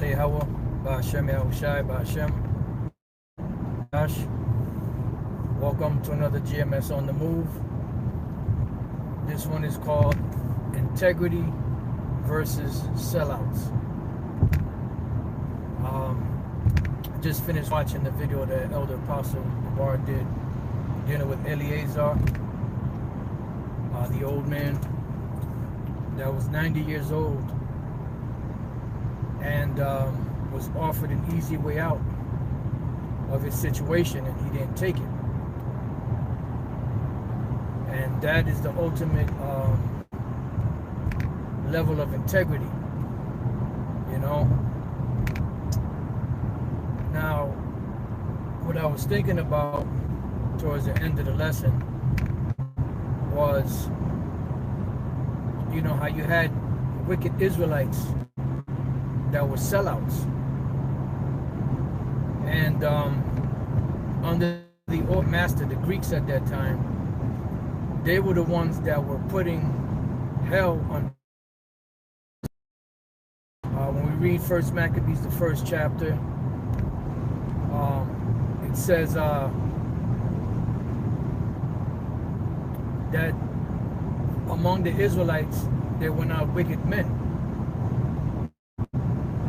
Yahawah, BAHASHAM, Yahawashi, BAHASHAM. Welcome to another GMS on the Move. This one is called Integrity versus Sellouts. I just finished watching the video that Elder Apostle Bar did dealing with Eleazar, the old man that was 90 years old and was offered an easy way out of his situation, and he didn't take it. And that is the ultimate level of integrity, you know. Now, what I was thinking about towards the end of the lesson was, you know, how you had wicked Israelites that were sellouts. And under the old master, the Greeks at that time, they were the ones that were putting hell on. When we read First Maccabees, the first chapter, it says that among the Israelites there were not wicked men.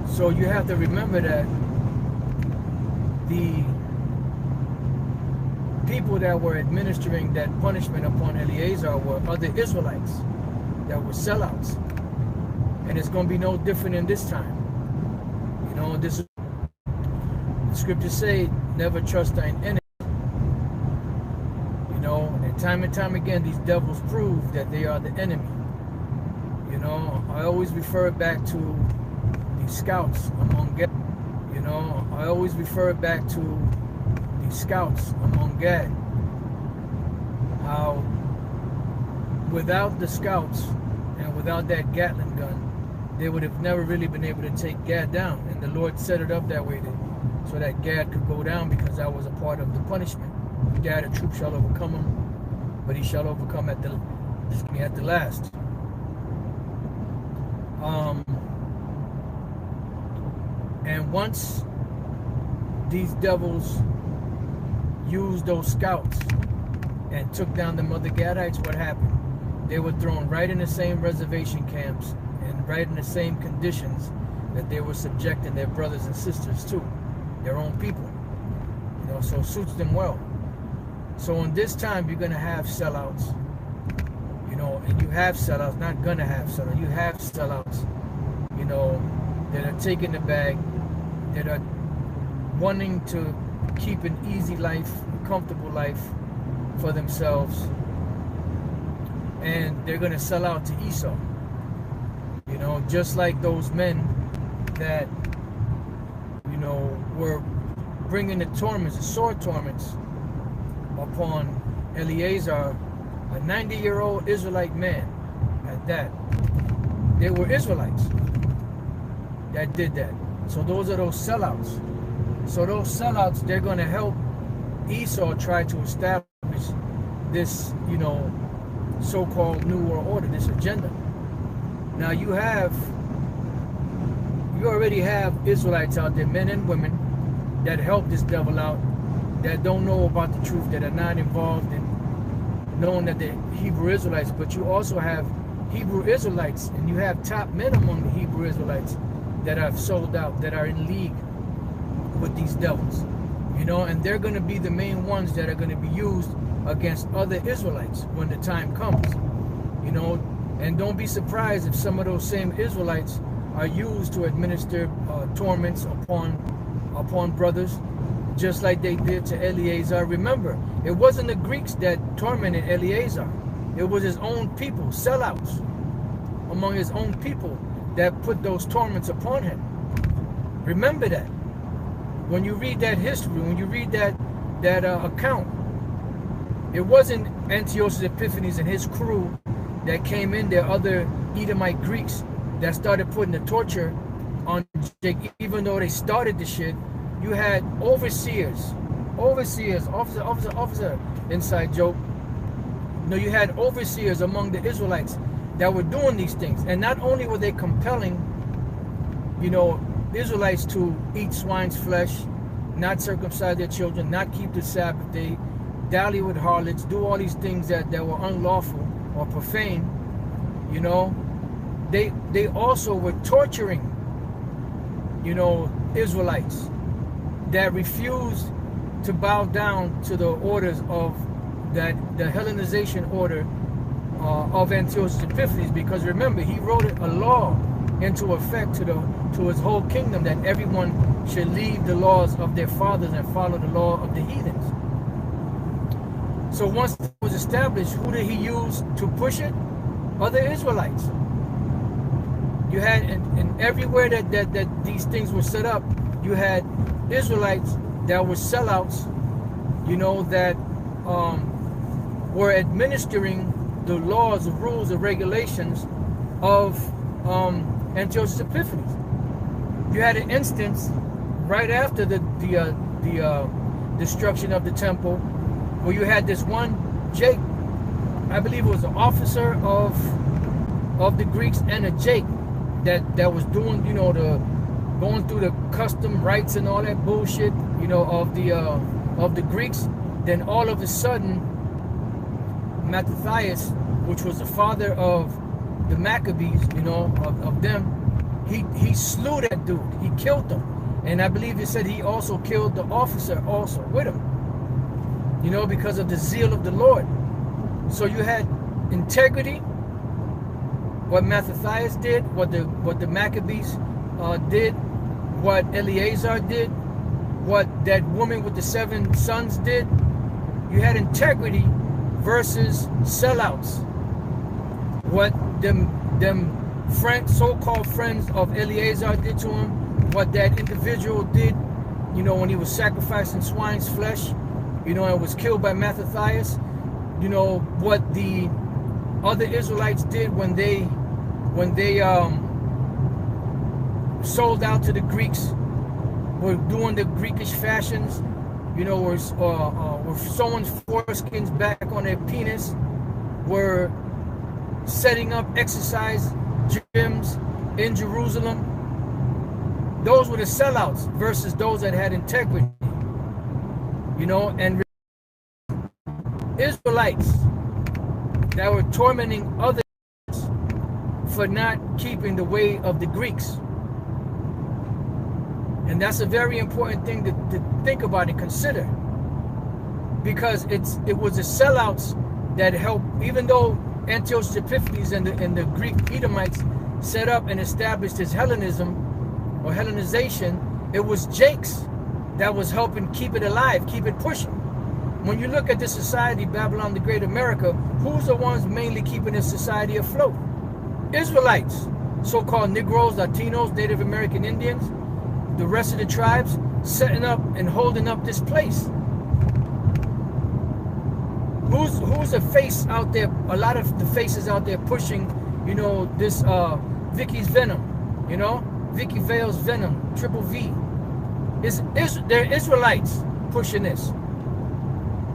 So you have to remember that the people that were administering that punishment upon Eleazar were other Israelites that were sellouts. And it's going to be no different in this time. You know, this is, the scriptures say, never trust thine enemy. You know, and time again, these devils prove that they are the enemy. You know, I always refer back to the scouts among Gad. You know, I always refer back to the scouts among Gad. How without the scouts and without that Gatling gun, they would have never really been able to take Gad down. And the Lord set it up that way so that Gad could go down, because that was a part of the punishment. Gad, a troop shall overcome him, but he shall overcome at the last. And once these devils used those scouts and took down the other Gadites, what happened? They were thrown right in the same reservation camps and right in the same conditions that they were subjecting their brothers and sisters to, their own people. You know, so it suits them well. So in this time, you're going to have sellouts, you know, and you have sellouts, not going to have sellouts. You have sellouts, you know, that are taking the bag, that are wanting to keep an easy life, a comfortable life for themselves, and they're going to sell out to Esau. You know, just like those men that, you know, were bringing the torments, the sword torments upon Eleazar, a 90-year-old Israelite man at that. They were Israelites that did that. So those are those sellouts. So those sellouts, they're going to help Esau try to establish this, you know, so-called New World Order, this agenda. Now you already have Israelites out there, men and women, that help this devil out, that don't know about the truth, that are not involved in knowing that they're Hebrew Israelites. But you also have Hebrew Israelites, and you have top men among the Hebrew Israelites that have sold out, that are in league with these devils, you know, and they're going to be the main ones that are going to be used against other Israelites when the time comes, you know. And don't be surprised if some of those same Israelites are used to administer torments upon brothers, just like they did to Eleazar. Remember, it wasn't the Greeks that tormented Eleazar. It was his own people, sellouts among his own people, that put those torments upon him. Remember that. When you read that history, when you read that account, it wasn't Antiochus Epiphanes and his crew that came in there, other Edomite Greeks that started putting the torture on Jake, even though they started the shit. You had overseers, officer, inside joke. No, you had overseers among the Israelites that were doing these things. And not only were they compelling, you know, Israelites to eat swine's flesh, not circumcise their children, not keep the Sabbath day, dally with harlots, do all these things that were unlawful or profane. You know, they also were torturing, you know, Israelites that refused to bow down to the orders of the Hellenization order of Antiochus Epiphanes, because remember, he wrote a law into effect to his whole kingdom, that everyone should leave the laws of their fathers and follow the law of the heathens. So once it was established, who did he use to push it? Other Israelites. You had in everywhere that these things were set up, you had Israelites that were sellouts, you know, that were administering the laws, the rules, the regulations of Antiochus Epiphanes. You had an instance right after the destruction of the temple, where you had this one Jake, I believe it was an officer of the Greeks, and a Jake that was doing, you know, going through the custom rights and all that bullshit, you know, of the Greeks. Then all of a sudden, Mattathias, which was the father of the Maccabees, you know, of them, he slew that dude. He killed him. And I believe it said he also killed the officer also with him, you know, because of the zeal of the Lord. So you had integrity, what Mattathias did, what the Maccabees did, what Eleazar did, what that woman with the 7 sons did. You had integrity versus sellouts. What them friends, so-called friends of Eleazar did to him, what that individual did, you know, when he was sacrificing swine's flesh, you know, and was killed by Mattathias. You know, what the other Israelites did when they sold out to the Greeks, were doing the Greekish fashions, you know, were sewing foreskins back on their penis, were setting up exercise gyms in Jerusalem. Those were the sellouts versus those that had integrity, you know. And Israelites that were tormenting others for not keeping the way of the Greeks. And that's a very important thing to think about and consider, because it was the sellouts that helped, even though Antiochus Epiphanes and the Greek Edomites set up and established his Hellenism or Hellenization, it was Jakes that was helping keep it alive, keep it pushing. When you look at this society, Babylon the Great America, who's the ones mainly keeping this society afloat? Israelites, so-called Negroes, Latinos, Native American Indians, the rest of the tribes setting up and holding up this place. Who's a face out there? A lot of the faces out there pushing, you know, this Vicky's Venom, you know, Vicky Vale's Venom, Triple V. They're Israelites pushing this.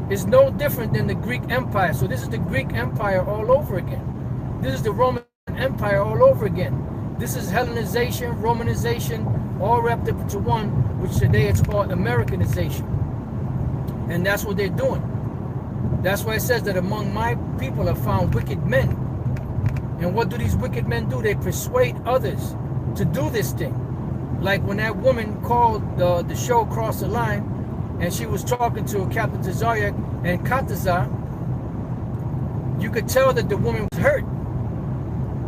It's no different than the Greek Empire. So this is the Greek Empire all over again. This is the Roman Empire all over again. This is Hellenization, Romanization, all wrapped up into one, which today it's called Americanization. And that's what they're doing. That's why it says that among my people are found wicked men. And what do these wicked men do? They persuade others to do this thing. Like when that woman called the show Cross the Line, and she was talking to Captain Tazaryak and Katazar, you could tell that the woman was hurt,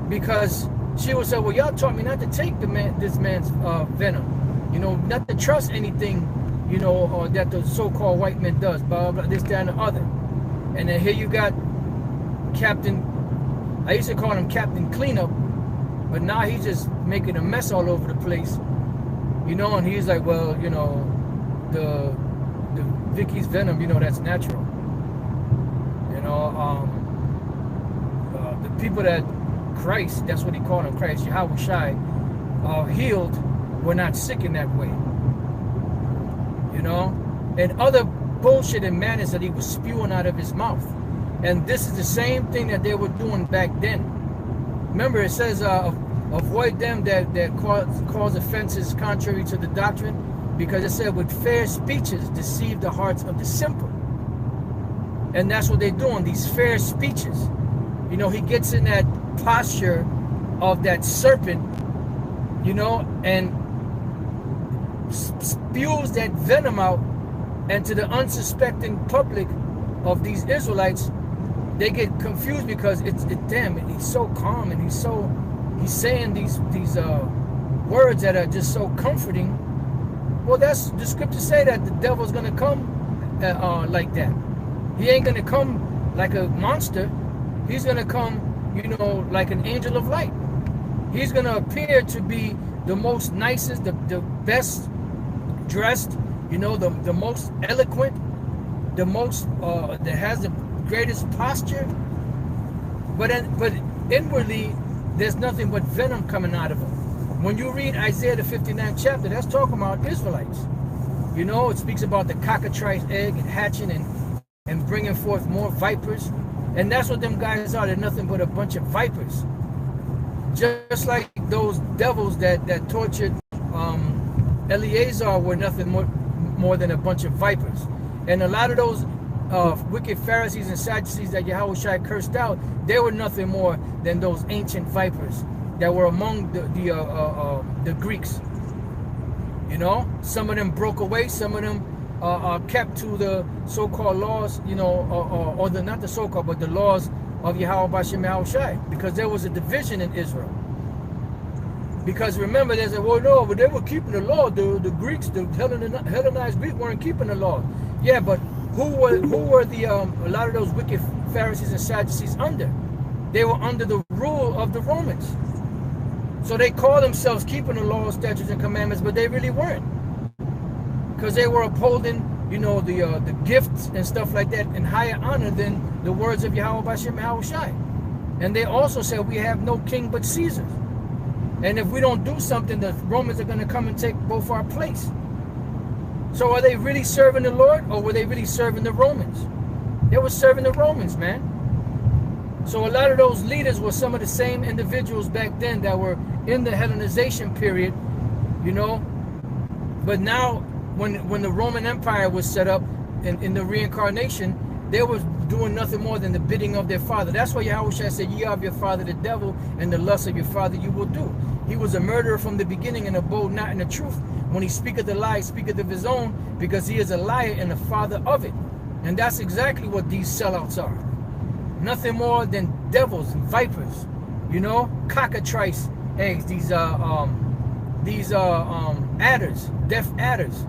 because she would say, well, y'all taught me not to take this man's venom, you know, not to trust anything, you know, that the so-called white man does, blah, blah, this, that, and the other. And then here you got Captain, I used to call him Captain Cleanup, but now he's just making a mess all over the place, you know. And he's like, well, you know, the Vicky's Venom, you know, that's natural. You know, the people that Christ, that's what he called him, Christ, Yahawashi, healed, were not sick in that way. You know, and other bullshit and madness that he was spewing out of his mouth. And this is the same thing that they were doing back then. Remember, it says of avoid them that cause offenses contrary to the doctrine, because it said with fair speeches deceive the hearts of the simple. And that's what they're doing, these fair speeches. You know, he gets in that posture of that serpent, you know, and spews that venom out, and to the unsuspecting public of these Israelites, they get confused because it's damn, and he's so calm, and he's saying these words that are just so comforting. Well, that's the scriptures say that the devil's gonna come like that. He ain't gonna come like a monster. He's gonna come, you know, like an angel of light. He's gonna appear to be the most nicest, the best dressed, you know, the most eloquent, the most that has the greatest posture. But inwardly, there's nothing but venom coming out of him. When you read Isaiah the 59th chapter, that's talking about Israelites. You know, it speaks about the cockatrice egg and hatching and bringing forth more vipers. And that's what them guys are. They're nothing but a bunch of vipers. Just like those devils that tortured Eleazar were nothing more than a bunch of vipers. And a lot of those wicked Pharisees and Sadducees that Yahawashi cursed out, they were nothing more than those ancient vipers that were among the Greeks. You know, some of them broke away, some of them are kept to the so-called laws, you know, or the not the so-called, but the laws of Yahawashi, because there was a division in Israel. Because remember, they said, well, no, but they were keeping the law. The Greeks, the Hellenized Greeks weren't keeping the law. Yeah, but who were the a lot of those wicked Pharisees and Sadducees under? They were under the rule of the Romans. So they call themselves keeping the law, statutes, and commandments, but they really weren't, because they were upholding, you know, the gifts and stuff like that in higher honor than the words of Yahawashi. And they also said, we have no king but Caesar. And if we don't do something, the Romans are going to come and take both our place. So are they really serving the Lord, or were they really serving the Romans? They were serving the Romans, man. So a lot of those leaders were some of the same individuals back then that were in the Hellenization period, you know. But now, when the Roman Empire was set up in the reincarnation, they were doing nothing more than the bidding of their father. That's why Yahawashi said, ye are of your father the devil, and the lust of your father you will do. He was a murderer from the beginning and abode not in the truth. When he speaketh a lie, he speaketh of his own, because he is a liar and the father of it. And that's exactly what these sellouts are. Nothing more than devils and vipers, you know, cockatrice eggs. These adders, deaf adders.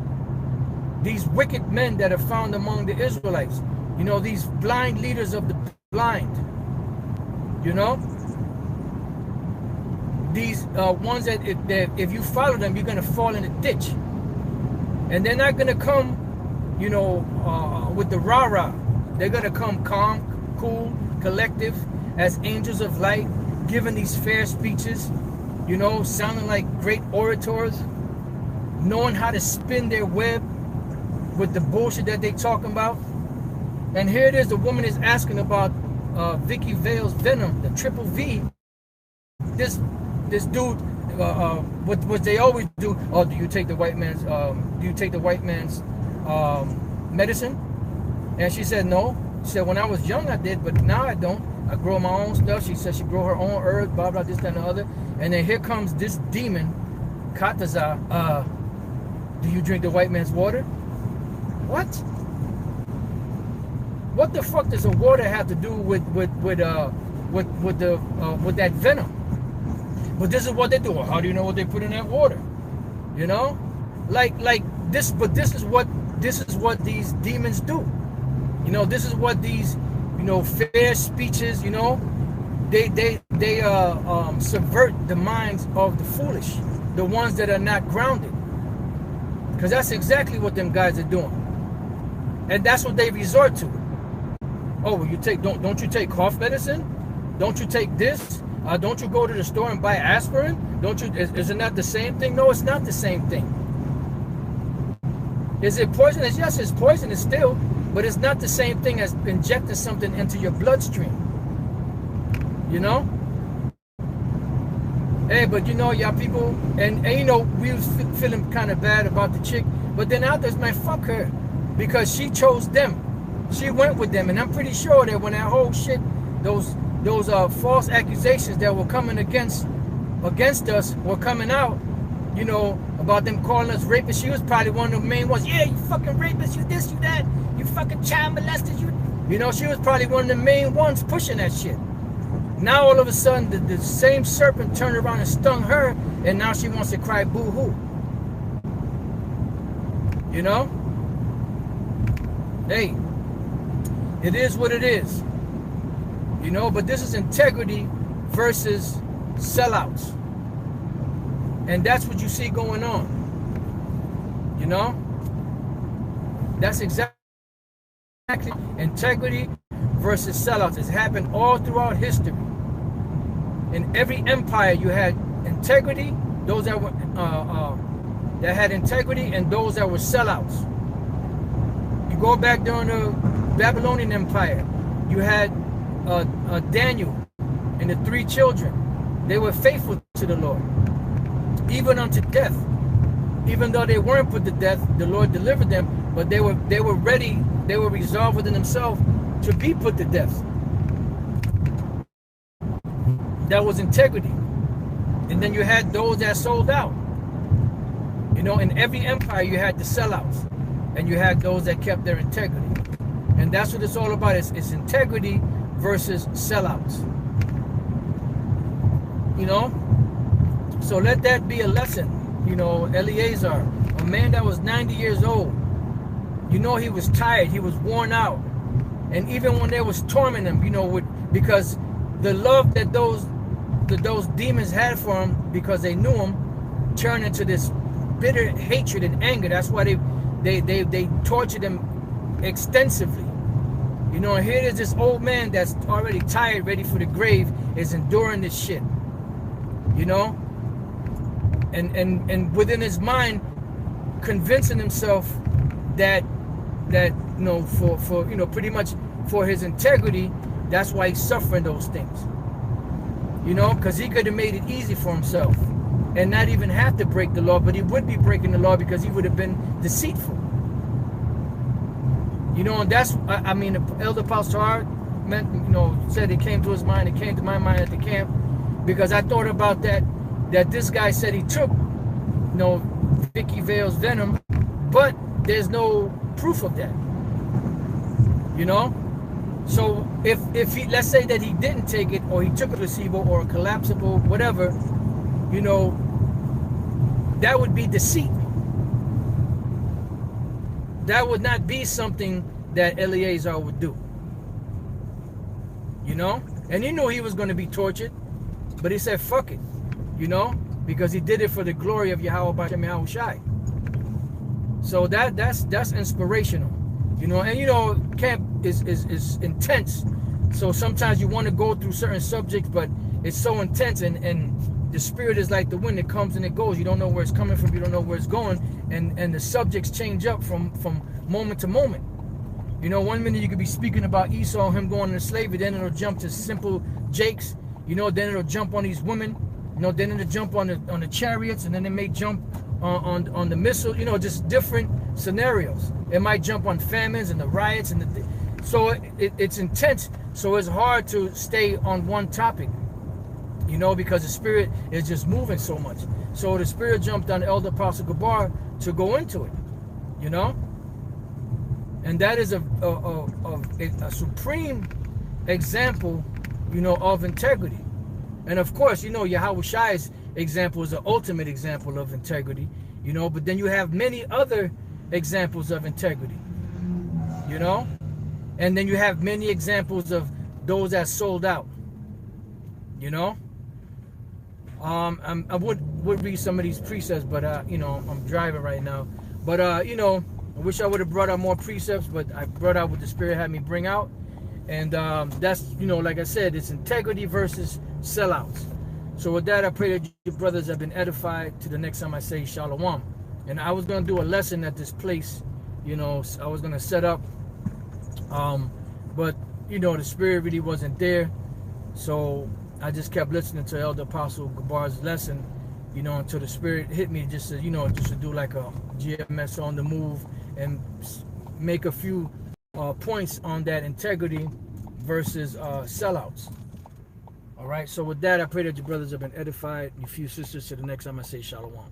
These wicked men that are found among the Israelites. You know, these blind leaders of the blind. You know, these ones that if you follow them, you're going to fall in a ditch. And they're not going to come, you know, with the rah-rah. They're going to come calm, cool, collective, as angels of light, giving these fair speeches, you know, sounding like great orators, knowing how to spin their web with the bullshit that they talking about. And here it is, the woman is asking about Vicky Vale's venom, the triple V. This dude, what they always do, oh, do you take the white man's medicine? And she said no. She said, when I was young I did, but now I don't. I grow my own stuff. She said she grow her own herbs, blah blah, this, that, and the other. And then here comes this demon, Kataza. Do you drink the white man's water? What? What the fuck does the water have to do with that venom? But this is what they do. Well, how do you know what they put in that water? You know, like this. But this is what these demons do. You know, this is what these, you know, fair speeches. You know, they subvert the minds of the foolish, the ones that are not grounded. Because that's exactly what them guys are doing, and that's what they resort to. Oh, well, you take don't you take cough medicine? Don't you take this? Don't you go to the store and buy aspirin? Don't you? Isn't that the same thing? No, it's not the same thing. Is it poisonous? Yes, it's poisonous still, but it's not the same thing as injecting something into your bloodstream. You know? Hey, but you know, y'all people, and you know, we was feeling kind of bad about the chick, but then others, man, fuck her, because she chose them. She went with them, and I'm pretty sure that when that whole shit, those false accusations that were coming against us were coming out, you know, about them calling us rapists, she was probably one of the main ones. Yeah, you fucking rapist, you this, you that, you fucking child molesters, you know, she was probably one of the main ones pushing that shit. Now all of a sudden, the same serpent turned around and stung her, and now she wants to cry boo-hoo. You know? Hey, it is what it is. You know, but this is integrity versus sellouts. And that's what you see going on. You know? That's exactly integrity versus sellouts. It's happened all throughout history. In every empire, you had integrity, those that were that had integrity, and those that were sellouts. You go back during the Babylonian Empire, you had Daniel and the 3 children. They were faithful to the Lord, even unto death. Even though they weren't put to death, the Lord delivered them, but they were ready, they were resolved within themselves to be put to death. That was integrity. And then you had those that sold out. You know, in every empire you had the sellouts, and you had those that kept their integrity. And that's what it's all about. It's integrity versus sellouts. You know? So let that be a lesson. You know, Eleazar, a man that was 90 years old, you know, he was tired, he was worn out. And even when they was tormenting him, you know, because the love that those demons had for him, because they knew him, turned into this bitter hatred and anger. That's why they tortured him extensively. You know, and here is this old man that's already tired, ready for the grave, is enduring this shit. You know? And within his mind, convincing himself that you know, for you know, pretty much for his integrity, that's why he's suffering those things. You know, because he could have made it easy for himself and not even have to break the law, but he would be breaking the law because he would have been deceitful. You know, and that's, I mean, the Elder Pastor meant, you know, said it came to his mind, it came to my mind at the camp, because I thought about that this guy said he took, you know, Vicky Vale's venom, but there's no proof of that. You know? So if he, let's say that he didn't take it, or he took a placebo or a collapsible, whatever, you know, that would be deceit. That would not be something that Eleazar would do. You know? And he knew he was going to be tortured, but he said, fuck it. You know? Because he did it for the glory of Yahawah Yahawashi. So that's inspirational. You know, and you know, camp is intense. So sometimes you want to go through certain subjects, but it's so intense, and the spirit is like the wind, it comes and it goes. You don't know where it's coming from, you don't know where it's going, and the subjects change up from moment to moment. You know, one minute you could be speaking about Esau, him going into slavery, then it'll jump to simple jakes, you know, then it'll jump on these women, you know, then it'll jump on the chariots, and then it may jump on the missile, you know, just different scenarios. It might jump on famines and the riots, and so it's intense. So it's hard to stay on one topic, you know, because the spirit is just moving so much. So the spirit jumped on Elder Apostle Gabar to go into it, you know, and that is a supreme example, you know, of integrity. And of course, you know, Yahawashi's example is the ultimate example of integrity, you know, but then you have many other examples of integrity, you know, and then you have many examples of those that sold out, you know. I would read some of these precepts, but you know, I'm driving right now, but you know, I wish I would have brought out more precepts, but I brought out what the Spirit had me bring out. And that's, you know, like I said, it's integrity versus sellouts. So with that, I pray that your brothers have been edified. To the next time I say shalom. And I was going to do a lesson at this place, you know, I was going to set up, but, you know, the Spirit really wasn't there. So I just kept listening to Elder Apostle Gabar's lesson, you know, until the Spirit hit me just to, you know, just to do like a GMS on the move and make a few points on that integrity versus sellouts. All right, so with that, I pray that your brothers have been edified. You few sisters, to the next time I say shalom.